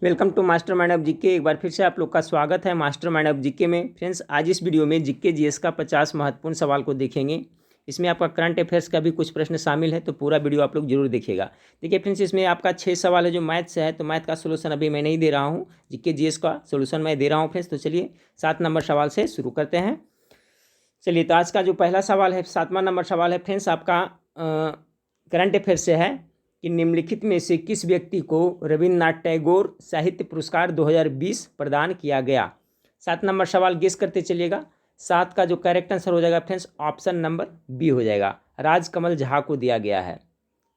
Welcome to master mind of GK. एक बार फिर से आप लोग का स्वागत है मास्टर माइंड ऑफ जीके में। फ्रेंड्स, आज इस वीडियो में जीके जीएस का 50 महत्वपूर्ण सवाल को देखेंगे। इसमें आपका करंट अफेयर्स का भी कुछ प्रश्न शामिल है, तो पूरा वीडियो आप लोग जरूर देखिएगा। देखिए फ्रेंड्स, इसमें आपका 6 सवाल है जो मैथ से है, तो मैथ का सोल्यूशन अभी मैं नहीं दे रहा हूँ, जीके जीएस का सोल्यूशन मैं दे रहा हूँ फ्रेंड्स। तो चलिए 7 नंबर सवाल से शुरू करते हैं। चलिए, तो आज का जो पहला सवाल है, 7वां नंबर सवाल है फ्रेंड्स, आपका करंट अफेयर से है कि निम्नलिखित में से किस व्यक्ति को रविन्द्रनाथ टैगोर साहित्य पुरस्कार 2020 प्रदान किया गया। 7 नंबर सवाल गेस करते चलिएगा। 7 का जो करेक्ट आंसर हो जाएगा फ्रेंड्स, ऑप्शन नंबर बी हो जाएगा, राजकमल झा को दिया गया है।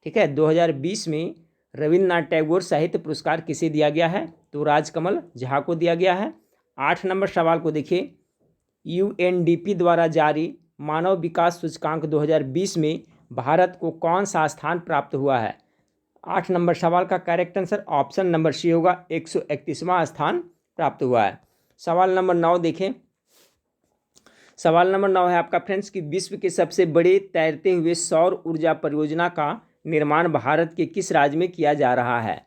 ठीक है, 2020 में रविन्द्रनाथ टैगोर साहित्य पुरस्कार किसे दिया गया है, तो राजकमल झा को दिया गया है। 8 नंबर सवाल को देखिए, यूएनडीपी द्वारा जारी मानव विकास सूचकांक 2020 में भारत को कौन सा स्थान प्राप्त हुआ है। 8 नंबर सवाल का correct answer option number C होगा, 131वां स्थान प्राप्त हुआ है। सवाल नंबर 9 देखें। सवाल नंबर 9 है आपका फ्रेंड्स कि विश्व के सबसे बड़े तैरते हुए सौर ऊर्जा परियोजना का निर्माण भारत के किस राज्य में किया जा रहा है।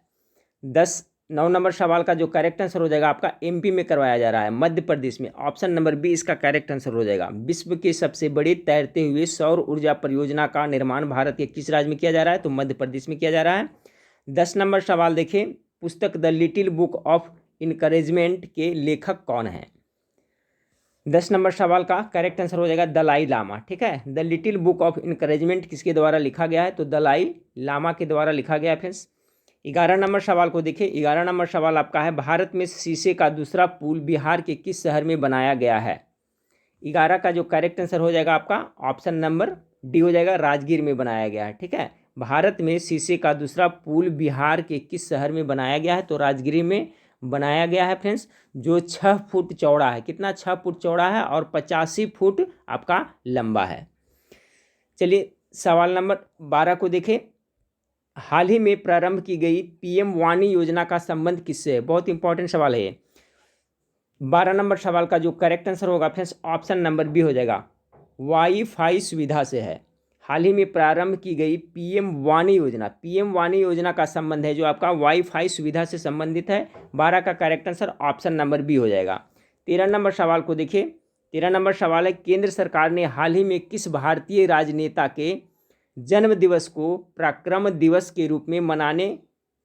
9 नंबर सवाल का जो करेक्ट आंसर हो जाएगा आपका एमपी में करवाया जा रहा है, मध्य प्रदेश में। ऑप्शन नंबर बी इसका करेक्ट आंसर हो जाएगा। विश्व के सबसे बड़े तैरते हुए सौर ऊर्जा परियोजना का निर्माण भारत के किस राज्य में किया जा रहा है, तो मध्य प्रदेश में किया जा रहा है। 10 नंबर सवाल देखें, पुस्तक the little book of encouragement के लेखक कौन है। 10 नंबर सवाल का करेक्ट आंसर हो जाएगा दलाई लामा। ठीक है, the little book of encouragement किसके द्वारा लिखा गया है, तो दलाई लामा के द्वारा लिखा गया है फ्रेंड्स। 11 नंबर सवाल को देखिए। 11 नंबर सवाल आपका है, भारत में शीशे का दूसरा पुल बिहार के किस शहर में बनाया गया है। 11 का जो करेक्ट आंसर हो जाएगा आपका ऑप्शन नंबर डी हो जाएगा, राजगीर में बनाया गया है। ठीक है, भारत में शीशे का दूसरा पुल बिहार के किस शहर में बनाया गया है, तो राजगीर में बनाया गया है फ्रेंड्स, जो 6 फुट चौड़ा है। कितना, 6 फुट चौड़ा है और 85 फुट आपका लंबा है। चलिए सवाल नंबर 12 को देखें। हाल ही में प्रारंभ की गई पीएम वाणी योजना का संबंध किससे है। बहुत इंपॉर्टेंट सवाल है ये। 12 नंबर सवाल का जो करेक्ट आंसर होगा फ्रेंड्स, ऑप्शन नंबर बी हो जाएगा, वाईफाई सुविधा से है। हाल ही में प्रारंभ की गई पीएम वाणी योजना, पीएम वाणी योजना का संबंध है जो आपका वाईफाई सुविधा से संबंधित है। 12 का correct answer option number B हो जाएगा। 13 नंबर सवाल को देखिए। 13 नंबर सवाल है, केंद्र सरकार ने हाल ही में किस भारतीय राजनेता के जन्म दिवस को पराक्रम दिवस के रूप में मनाने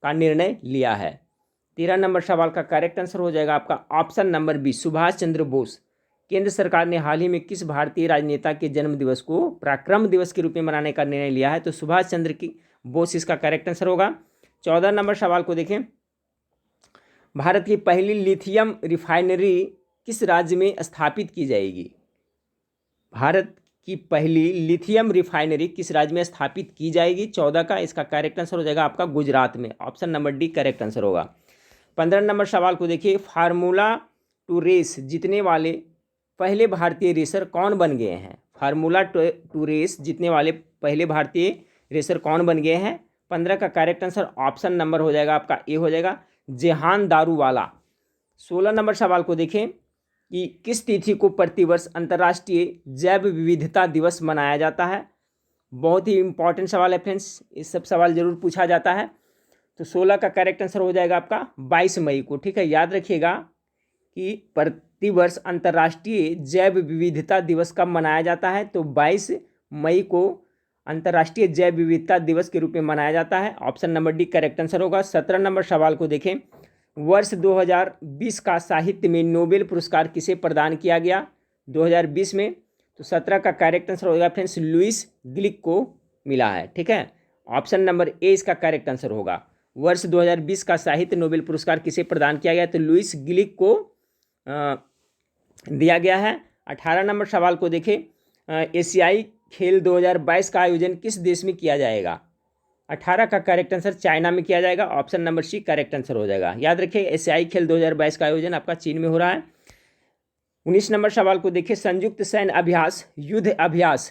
का निर्णय लिया है। 13 नंबर सवाल का करेक्ट आंसर हो जाएगा आपका option number B, Subhash Chandra Bose. केंद्र सरकार ने हाल ही में किस भारतीय राजनेता के जन्म दिवस को पराक्रम दिवस के रूप में मनाने का निर्णय लिया है, तो सुभाष चंद्र की बोस इसका करेक्ट आंसर होगा। 14 नंबर सवाल को देखें। भारत की पहली लिथियम रिफाइनरी किस राज्य में स्थापित की जाएगी। भारत की पहली लिथियम रिफाइनरी किस राज्य में स्थापित की जाएगी। 14 का इसका करेक्ट आंसर हो जाएगा आपका गुजरात में। Option number D correct answer होगा। 15 नंबर सवाल को देखिए। फार्मूला 2 रेस जीतने वाले पहले भारतीय रेसर कौन बन गए हैं। फार्मूला 2 रेस जीतने वाले पहले भारतीय रेसर कौन बन गए हैं। 15 का करेक्ट आंसर ऑप्शन नंबर हो जाएगा आपका ए हो जाएगा, जेहान दारूवाला। 16 नंबर सवाल को देखें कि किस तिथि को प्रतिवर्ष अंतर्राष्ट्रीय जैव विविधता दिवस मनाया जाता है। बहुत ही इंपॉर्टेंट सवाल है फ्रेंड्स, ये सब सवाल जरूर पूछा जाता है। तो 16 का करेक्ट आंसर हो जाएगा आपका 22 मई को। ठीक है, याद रखिएगा कि प्रतिवर्ष अंतर्राष्ट्रीय जैव विविधता दिवस कब मनाया जाता है, तो 22 मई को अंतर्राष्ट्रीय जैव विविधता दिवस के रूप में मनाया जाता है। Option number D correct answer होगा। 17 नंबर सवाल को देखें। वर्ष 2020 का साहित्य में नोबेल पुरस्कार किसे प्रदान किया गया 2020 में, तो 17 का करेक्ट आंसर होगा फ्रेंड्स, लुईस ग्लिक को मिला है। ठीक है, ऑप्शन नंबर ए इसका करेक्ट आंसर होगा। वर्ष 2020 का साहित्य नोबेल पुरस्कार किसे प्रदान किया गया, तो लुईस ग्लिक को दिया गया है। 18 नंबर सवाल को देखें। एशियाई खेल 2022 का आयोजन किस देश में किया जाएगा। 18 का करेक्ट आंसर चाइना में किया जाएगा। Option number C correct answer हो जाएगा। याद रखिए, एशियाई खेल 2022 का आयोजन आपका चीन में हो रहा है। 19 नंबर सवाल को देखिए। संयुक्त सैन्य अभ्यास युद्ध अभ्यास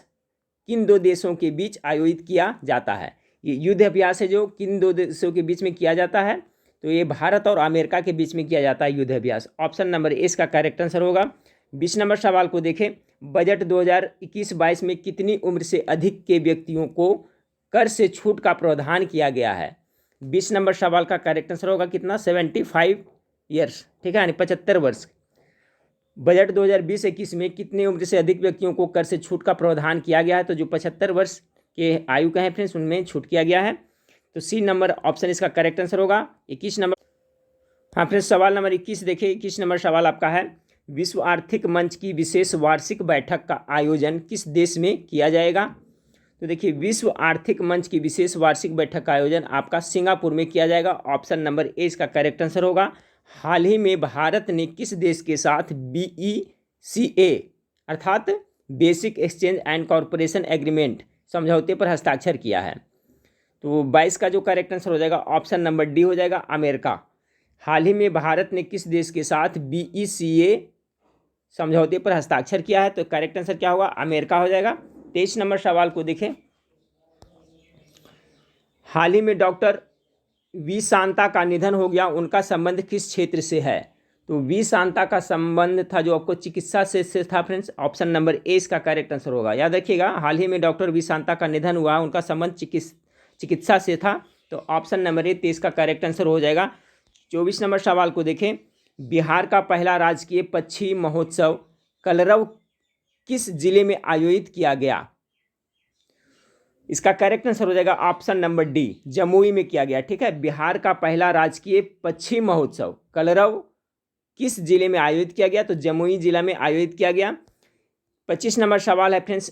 किन 2 देशों के बीच आयोजित किया जाता है। ये युद्ध अभ्यास है जो किन 2 देशों के बीच में किया जाता है, तो ये भारत और अमेरिका के बीच में किया जाता है युद्ध अभ्यास। ऑप्शन नंबर ए इसका करेक्ट आंसर होगा। 20 नंबर सवाल को देखें। बजट 2021-22 में कितनी उम्र से अधिक के व्यक्तियों को कर से छूट का प्रावधान किया गया है। 20 नंबर सवाल का करेक्ट आंसर होगा कितना, 75 ईयर्स, ठीक है, यानी 75 वर्ष। बजट 2020-21 में कितनी उम्र से अधिक व्यक्तियों को कर से छूट का प्रावधान किया गया है? तो जो 75 वर्ष के आयु का है फ्रेंड्स, उनमें छूट किया गया है। तो सी नंबर ऑप्शन इसका करेक्ट आंसर होगा। 21 नंबर, हाँ फ्रेंड्स, सवाल नंबर 21 देखिए। 21 नंबर सवाल आपका है, विश्व आर्थिक मंच की विशेष वार्षिक बैठक का आयोजन किस देश में किया जाएगा? तो देखिए, विश्व आर्थिक मंच की विशेष वार्षिक बैठक का आयोजन आपका सिंगापुर में किया जाएगा। ऑप्शन नंबर ए इसका करेक्ट आंसर होगा। हाल ही में भारत ने किस देश के साथ BECA अर्थात basic exchange and corporation agreement समझौते पर हस्ताक्षर किया है? तो 22 का जो करेक्ट आंसर हो जाएगा ऑप्शन नंबर डी हो जाएगा, अमेरिका। हाल ही में भारत ने किस देश के साथ BECA समझौते पर हस्ताक्षर किया है? तो करेक्ट आंसर क्या होगा, अमेरिका हो जाएगा। 23 नंबर सवाल को देखें। हाल ही में डॉक्टर वी शांता का निधन हो गया, उनका संबंध किस क्षेत्र से है? तो वी शांता का संबंध था जो आपको चिकित्सा से था फ्रेंड्स। ऑप्शन नंबर ए इसका करेक्ट आंसर होगा। याद रखिएगा, हाल ही में डॉक्टर वी शांता का निधन हुआ, उनका संबंध चिकित्सा से था। तो ऑप्शन नंबर ए 23 का करेक्ट आंसर हो जाएगा। 24 नंबर सवाल को देखें। बिहार का पहला राजकीय पक्षी महोत्सव कलरव किस जिले में आयोजित किया गया? इसका करेक्ट आंसर हो जाएगा ऑप्शन नंबर डी, जमुई में किया गया, ठीक है। बिहार का पहला राजकीय पक्षी महोत्सव कलरव किस जिले में आयोजित किया गया? तो जमुई जिला में आयोजित किया गया। 25 नंबर सवाल है फ्रेंड्स,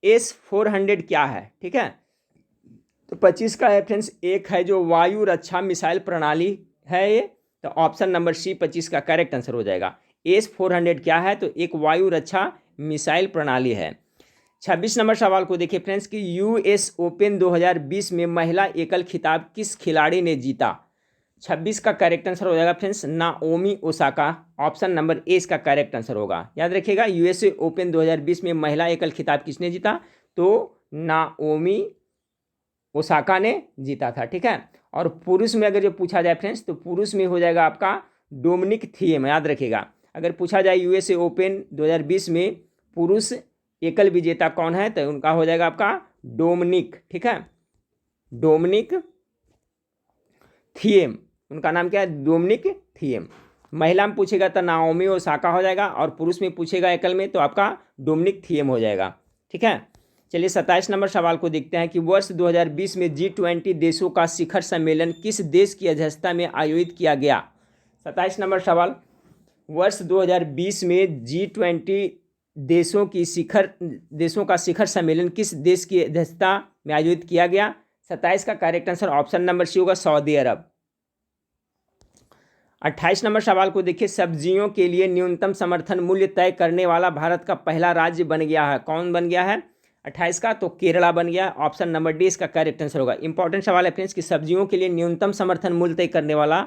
S-400 क्या है, ठीक है। तो 25 का है फ्रेंड्स, एक है जो वायु रक्षा मिसाइल प्रणाली है ये। तो ऑप्शन नंबर सी 25 का करेक्ट आंसर हो जाएगा। S-400 क्या है? तो एक वायु रक्षा मिसाइल प्रणाली है। 26 नंबर सवाल को देखिए फ्रेंड्स कि US ओपन 2020 में महिला एकल खिताब किस खिलाड़ी ने जीता? 26 का करेक्ट आंसर हो जाएगा friends, Naomi Osaka. Option number A इसका करेक्ट आंसर होगा। याद रखिएगा, USA ओपन 2020 में महिला एकल खिताब किसने जीता? तो नाओमी ओसाका ने जीता था, ठीक है। और पुरुष में अगर जो पूछा जाए फ्रेंड्स, तो पुरुष में हो जाएगा आपका डोमिनिक थिएम। याद रखिएगा, अगर पूछा जाए USA ओपन 2020 में पुरुष एकल विजेता कौन है, तो उनका हो जाएगा आपका डोमिनिक, ठीक है, डोमिनिक थिएम। उनका नाम क्या है? Dominic Thiem. महिला में पूछेगा तो नाओमी ओसाका हो जाएगा, और पुरुष में पूछेगा एकल में तो आपका डोमिनिक थिएम हो जाएगा, ठीक है। चलिए 27 नंबर सवाल को देखते हैं कि वर्ष 2020 में G20 देशों का शिखर सम्मेलन किस देश की अध्यक्षता में आयोजित किया गया? 27 नंबर सवाल, वर्ष 2020 में G20 देशों का शिखर सम्मेलन किस देश की अध्यक्षता में आयोजित किया गया? 27 का correct answer option number C होगा, सऊदी अरब। 28 नंबर सवाल को देखिए, सब्जियों के लिए न्यूनतम समर्थन मूल्य तय करने वाला भारत का पहला राज्य बन गया है। कौन बन गया है 28 का? तो केरला बन गया। ऑप्शन नंबर डी इसका करेक्ट आंसर होगा। इंपॉर्टेंट सवाल है फ्रेंड्स कि सब्जियों के लिए न्यूनतम समर्थन मूल्य तय करने वाला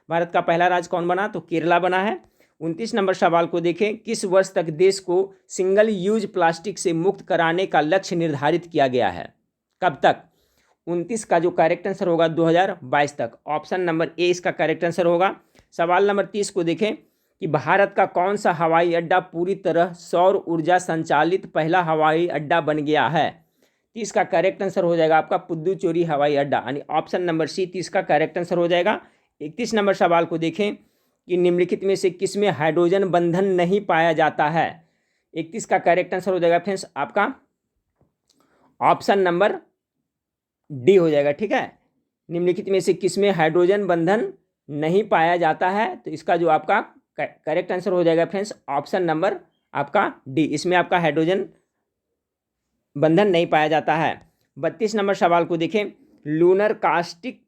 भारत का पहला राज्य कौन बना? तो केरला बना है। 29 नंबर सवाल को देखें, किस वर्ष तक देश को सिंगल यूज प्लास्टिक से मुक्त कराने का लक्ष्य निर्धारित किया गया है? कब तक? 29 का जो करेक्ट आंसर होगा 2022 तक। ऑप्शन नंबर ए इसका करेक्ट आंसर होगा। सवाल नंबर 30 को देखें कि भारत का कौन सा हवाई अड्डा पूरी तरह सौर ऊर्जा संचालित पहला हवाई अड्डा बन गया है? 30 का करेक्ट आंसर हो जाएगा आपका पुद्दुचेरी हवाई अड्डा, यानी ऑप्शन नंबर सी 30 का करेक्ट आंसर हो जाएगा। 31 नंबर सवाल को देखें कि निम्नलिखित में से किसमें हाइड्रोजन बंधन नहीं पाया जाता है? 31 का करेक्ट आंसर हो जाएगा फ्रेंड्स आपका ऑप्शन नंबर डी हो जाएगा, ठीक है। निम्नलिखित में से किसमें हाइड्रोजन बंधन नहीं पाया जाता है? तो इसका जो आपका करेक्ट आंसर हो जाएगा फ्रेंड्स ऑप्शन नंबर आपका डी, इसमें आपका हाइड्रोजन बंधन नहीं पाया जाता है। 32 नंबर सवाल को देखें, लूनर कास्टिक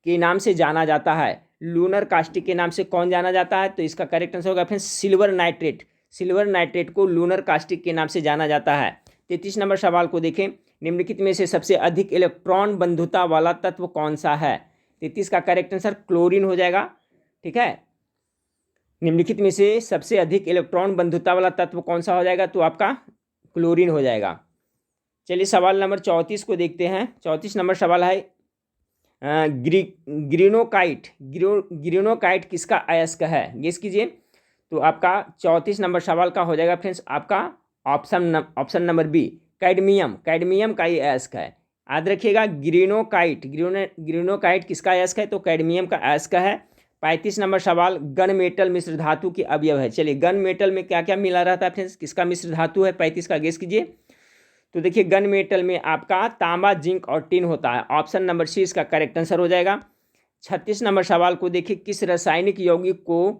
के नाम से जाना जाता है। लूनर कास्टिक के नाम से कौन जाना जाता है? तो इसका करेक्ट आंसर होगा friends silver nitrate. Silver nitrate को लूनर कास्टिक के नाम से जाना जाता है। 33 नंबर सवाल को देखें, निम्नलिखित में से सबसे अधिक इलेक्ट्रॉन बंधुता वाला तत्व कौन सा है? 33 का करेक्ट आंसर क्लोरीन हो जाएगा, ठीक है। निम्नलिखित में से सबसे अधिक इलेक्ट्रॉन बंधुता वाला तत्व कौन सा हो जाएगा? तो आपका क्लोरीन हो जाएगा। चलिए सवाल नंबर 34 को देखते हैं। 34 नंबर सवाल है ग्रीनोकाइट किसका अयस्क है? गेस कीजिए। तो आपका 34 नंबर सवाल का हो जाएगा फ्रेंड्स आपका ऑप्शन नंबर बी, कैडमियम का ये अयस्क है। याद रखिएगा ग्रीनोकाइट किसका अयस्क है, तो कैडमियम का अयस्क है। 35 नंबर सवाल, गन मेटल मिश्र धातु की अवयव है। चलिए गन मेटल में क्या क्या मिला रहता है फ्रेंड्स, किसका मिश्र धातु है, 35 का गेस कीजिए। तो देखिए गन मेटल में आपका तांबा, जिंक और टिन होता है। ऑप्शन नंबर सी इसका करेक्ट आंसर हो जाएगा। 36 नंबर सवाल को देखिए, किस रासायनिक यौगिक को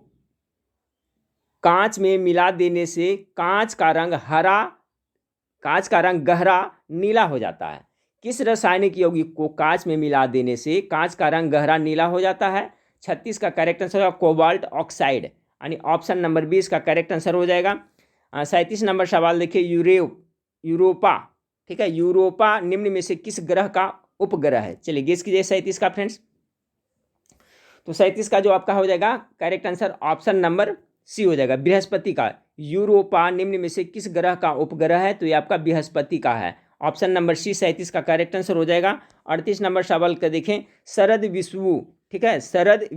कांच में मिला देने से कांच का रंग गहरा नीला हो जाता है। किस रासायनिक यौगिक को कांच में मिला देने से कांच का रंग गहरा नीला हो जाता है। 36 का करेक्ट आंसर होगा कोबाल्ट ऑक्साइड, यानी ऑप्शन नंबर 20 का करेक्ट आंसर हो जाएगा। 37 नंबर सवाल देखिए, यूरोपा, ठीक है, यूरोपा निम्न में से किस ग्रह का उपग्रह है। चलिए गेस कीजिए 37 का फ्रेंड्स। तो 37 का जो आपका हो जाएगा correct answer option number C हो जाएगा, बृहस्पति का। यूरोपा निम्न में से किस ग्रह का उपग्रह है, तो ये आपका बृहस्पति का है। ऑप्शन नंबर सी 37 का करेक्ट आंसर हो जाएगा। 38 नंबर सवाल का देखें, शरद विषुव, ठीक है, शरद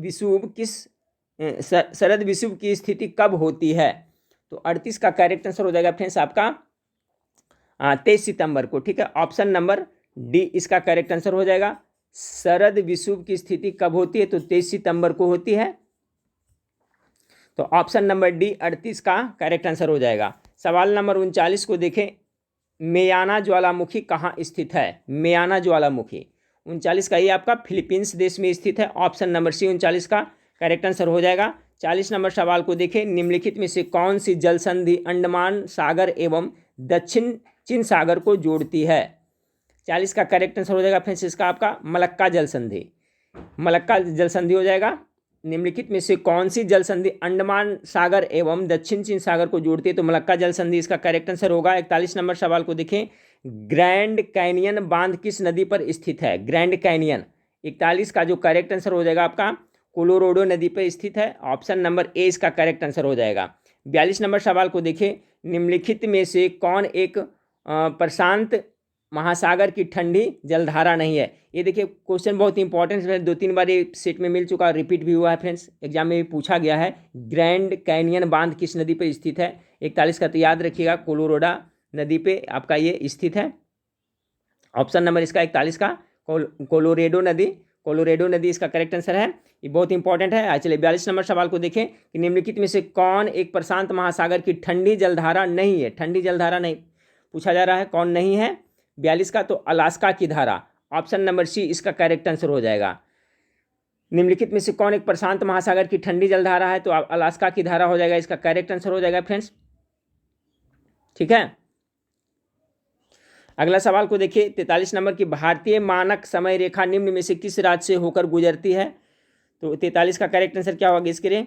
विषुव की स्थिति कब होती है। तो 38 का करेक्ट आंसर हो जाएगा फ्रेंड्स आपका 23 सितंबर को, ठीक है। ऑप्शन नंबर डी इसका करेक्ट आंसर हो जाएगा। शरद विषुव की स्थिति कब होती है, तो 23 सितंबर को होती है। तो ऑप्शन नंबर डी 38 का करेक्ट आंसर हो जाएगा। सवाल नंबर 39 को देखें, मेयाना ज्वालामुखी कहाँ स्थित है। मेयाना ज्वालामुखी 39 का ये आपका फिलीपींस देश में स्थित है। ऑप्शन नंबर सी 39 का करेक्ट आंसर हो जाएगा। 40 नंबर सवाल को देखें, निम्नलिखित में से कौन सी जल संधि अंडमान सागर एवं दक्षिण चीन सागर को जोड़ती है। 40 का करेक्ट आंसर हो जाएगा फ्रेंड्स इसका आपका मलक्का जल संधि, मलक्का जल संधि हो जाएगा। निम्नलिखित में से कौन सी जल संधि अंडमान सागर एवं दक्षिण चीन सागर को जोड़ती है, तो मलक्का जल संधि इसका करेक्ट आंसर होगा। 41 नंबर सवाल को देखें, ग्रैंड कैनियन बांध किस नदी पर स्थित है। ग्रैंड कैनियन 41 का जो करेक्ट आंसर हो जाएगा आपका कोलोराडो नदी पर स्थित है। ऑप्शन नंबर ए इसका करेक्ट आंसर हो जाएगा। 42 नंबर सवाल को देखें, निम्नलिखित में से कौन एक प्रशांत महासागर की ठंडी जलधारा नहीं है। ये देखिए क्वेश्चन बहुत इंपॉर्टेंट है, 2-3 बार ये सेट में मिल चुका है, रिपीट भी हुआ है फ्रेंड्स, एग्जाम में भी पूछा गया है। ग्रैंड कैनियन बांध किस नदी पर स्थित है। 41 का तो याद रखिएगा कोलोराडो नदी पे आपका ये स्थित है। ऑप्शन नंबर इसका 41 का कोलोराडो नदी इसका करेक्ट आंसर है। ये बहुत इंपॉर्टेंट है। चलिए 42 नंबर सवाल को देखें कि निम्नलिखित में से कौन एक प्रशांत महासागर की ठंडी जलधारा नहीं है। ठंडी जलधारा नहीं पूछा जा रहा है, कौन नहीं है। 42 का तो अलास्का की धारा, ऑप्शन नंबर सी इसका करेक्ट आंसर हो जाएगा। निम्नलिखित में से कौन एक प्रशांत महासागर की ठंडी जलधारा है, तो अलास्का की धारा हो जाएगा, इसका करेक्ट आंसर हो जाएगा फ्रेंड्स, ठीक है। अगला सवाल को देखिए 43 नंबर की, भारतीय मानक समय रेखा निम्न में से किस राज्य से होकर गुजरती है। तो 43 का करेक्ट आंसर क्या होगा गेस करें।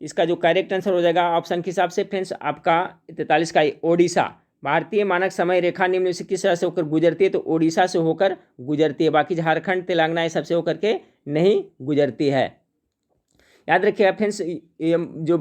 इसका जो करेक्ट आंसर हो जाएगा ऑप्शन के हिसाब से फ्रेंड्स आपका 43 का ओडिशा। भारतीय मानक समय रेखा निम्न में से किस राज्य से होकर गुजरती है, तो ओडिशा से होकर गुजरती है। बाकी झारखंड तेलंगाना ये सबसे होकर के नहीं गुजरती है। याद रखिएगा फ्रेंड्स, जो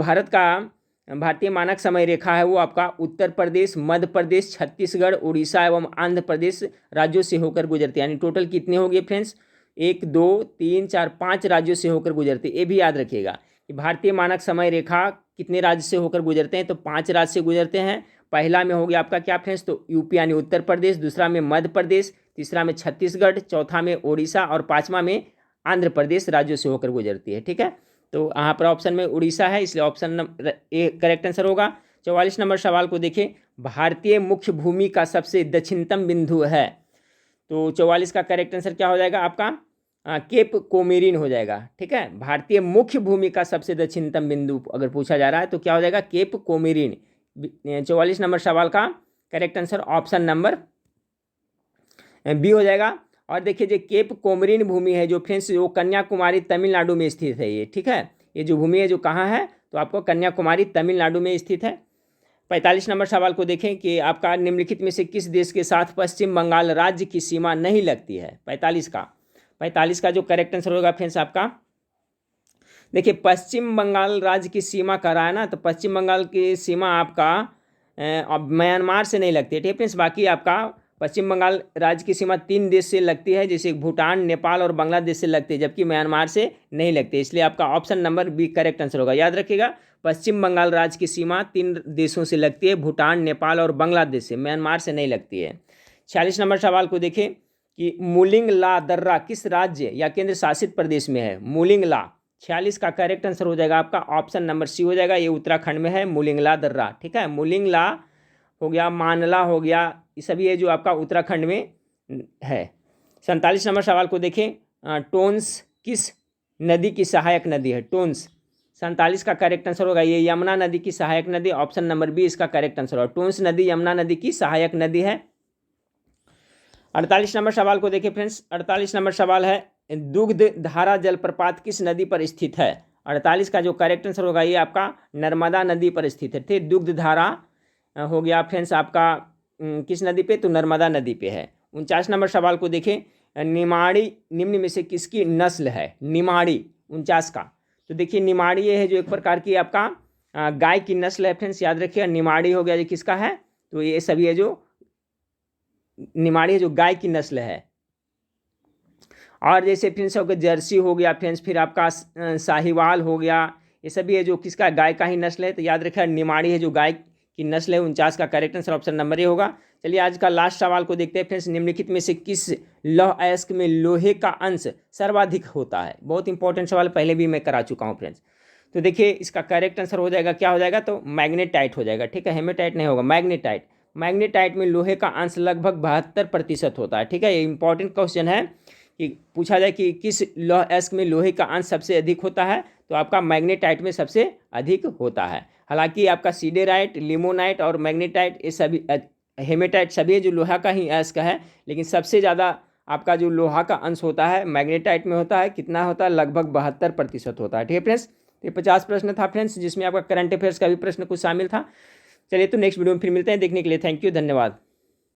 भारतीय मानक समय रेखा है वो आपका उत्तर प्रदेश, मध्य प्रदेश, छत्तीसगढ़, उड़ीसा एवं आंध्र प्रदेश राज्यों से होकर गुजरती है। यानी टोटल कितने हो गए फ्रेंड्स, 1 2 3 4 5 राज्यों से होकर गुजरती है। ये भी याद रखिएगा कि भारतीय मानक समय रेखा कितने राज्य से होकर गुजरते हैं, तो 5 राज्य से गुजरते हैं। पहला में हो गया आपका क्या फ्रेंड्स, तो यूपी यानी उत्तर प्रदेश, दूसरा में मध्य प्रदेश, तीसरा में छत्तीसगढ़, चौथा में उड़ीसा और पाँचवा में आंध्र प्रदेश राज्यों से होकर गुजरती है, ठीक है। तो यहाँ पर ऑप्शन में उड़ीसा है, इसलिए option number A correct answer होगा। 44 नंबर सवाल को देखिए, भारतीय मुख्य भूमि का सबसे दक्षिणतम बिंदु है। तो 44 का करेक्ट आंसर क्या हो जाएगा आपका केप कोमेरिन हो जाएगा, ठीक है। भारतीय मुख्य भूमि का सबसे दक्षिणतम बिंदु अगर पूछा जा रहा है तो क्या हो जाएगा केप कोमेरिन। 44 नंबर सवाल का correct answer option number B हो जाएगा। और देखिए जो केप कोमरिन भूमि है जो फ्रेंड्स वो कन्याकुमारी तमिलनाडु में स्थित है ये, ठीक है। ये जो भूमि है जो कहाँ है, तो आपको कन्याकुमारी तमिलनाडु में स्थित है। 45 नंबर सवाल को देखें कि आपका निम्नलिखित में से किस देश के साथ पश्चिम बंगाल राज्य की सीमा नहीं लगती है। 45 का जो करेक्ट आंसर होगा फ्रेंड्स आपका, देखिए पश्चिम बंगाल राज्य की सीमा करा है ना, तो पश्चिम बंगाल की सीमा आपका म्यांमार से नहीं लगती है, ठीक है फ्रेंड्स। बाकी आपका पश्चिम बंगाल राज्य की सीमा 3 देश से लगती है, जैसे भूटान, नेपाल और बांग्लादेश से लगती है, जबकि म्यांमार से नहीं लगती, इसलिए आपका option number B correct answer होगा। याद रखिएगा पश्चिम बंगाल राज्य की सीमा 3 देशों से लगती है, भूटान, नेपाल और बांग्लादेश से, म्यांमार से नहीं लगती है। 46 नंबर सवाल को देखिए कि मुलिंगला दर्रा किस राज्य या केंद्र शासित प्रदेश में है? मुलिंगला। 46 का करेक्ट आंसर हो जाएगा आपका ऑप्शन नंबर सी हो जाएगा। ये उत्तराखंड में है मुलिंगला दर्रा। ठीक है, मुलिंगला हो गया, मानला हो गया, ये सभी है जो आपका उत्तराखंड में है। 47 नंबर सवाल को देखें। टोन्स किस नदी की सहायक नदी है? टोन्स। 47 का करेक्ट आंसर होगा ये यमुना नदी की सहायक नदी। ऑप्शन नंबर बी इसका करेक्ट आंसर होगा। टोन्स नदी यमुना नदी की सहायक नदी है। 48 नंबर सवाल को देखिए फ्रेंड्स। 48 नंबर सवाल है दुग्ध धारा जलप्रपात किस नदी पर स्थित है? 48 का जो करेक्ट आंसर होगा ये आपका नर्मदा नदी पर स्थित है। ठीक, दुग्ध धारा हो गया फ्रेंड्स आपका किस नदी पे? तो नर्मदा नदी पे है। 49 नंबर सवाल को देखें। निमाड़ी निम्न में से किसकी नस्ल है? निमाड़ी 49 का। तो देखिए निमाड़ी ये है जो एक प्रकार की आपका गाय की नस्ल है फ्रेंड्स, याद रखिएगा। निमाड़ी हो गया ये किसका है? तो ये सभी है जो निमाड़ी है जो गाय की नस्ल है। और जैसे फ्रेंड्स हो गया जर्सी हो गया फ्रेंड्स, फिर आपका साहिवाल हो गया, ये सभी है जो किसका? गाय का ही नस्ल है। तो याद रखिएगा निमाड़ी है जो गाय की नस्ल है। 49 का correct answer option number A होगा। चलिए आज का लास्ट सवाल को देखते हैं फ्रेंड्स। निम्नलिखित में से किस लौह अयस्क में लोहे का अंश सर्वाधिक होता है? बहुत इंपॉर्टेंट सवाल, पहले भी मैं करा चुका हूँ फ्रेंड्स। तो देखिए इसका करेक्ट आंसर हो जाएगा, क्या हो जाएगा? तो मैग्नेटाइट हो जाएगा। ठीक है, हेमेटाइट नहीं होगा, मैग्नेटाइट। मैग्नेटाइट में लोहे का अंश लगभग 72% होता है। ठीक है, ये इंपॉर्टेंट क्वेश्चन है कि पूछा जाए कि किस लौह अयस्क में लोहे का अंश सबसे अधिक होता है, तो आपका मैग्नेटाइट में सबसे अधिक होता है। हालांकि आपका सीडेराइट, लिमोनाइट और मैग्नेटाइट ये सभी हेमेटाइट सभी जो लोहा का ही अयस्क है, लेकिन सबसे ज़्यादा आपका जो लोहा का अंश होता है मैग्नेटाइट में होता है। कितना होता है? लगभग 72% होता है। ठीक है फ्रेंड्स, ये 50 प्रश्न था फ्रेंड्स, जिसमें आपका करंट अफेयर्स का भी प्रश्न कुछ शामिल था। चलिए तो नेक्स्ट वीडियो में फिर मिलते हैं। देखने के लिए थैंक यू, धन्यवाद।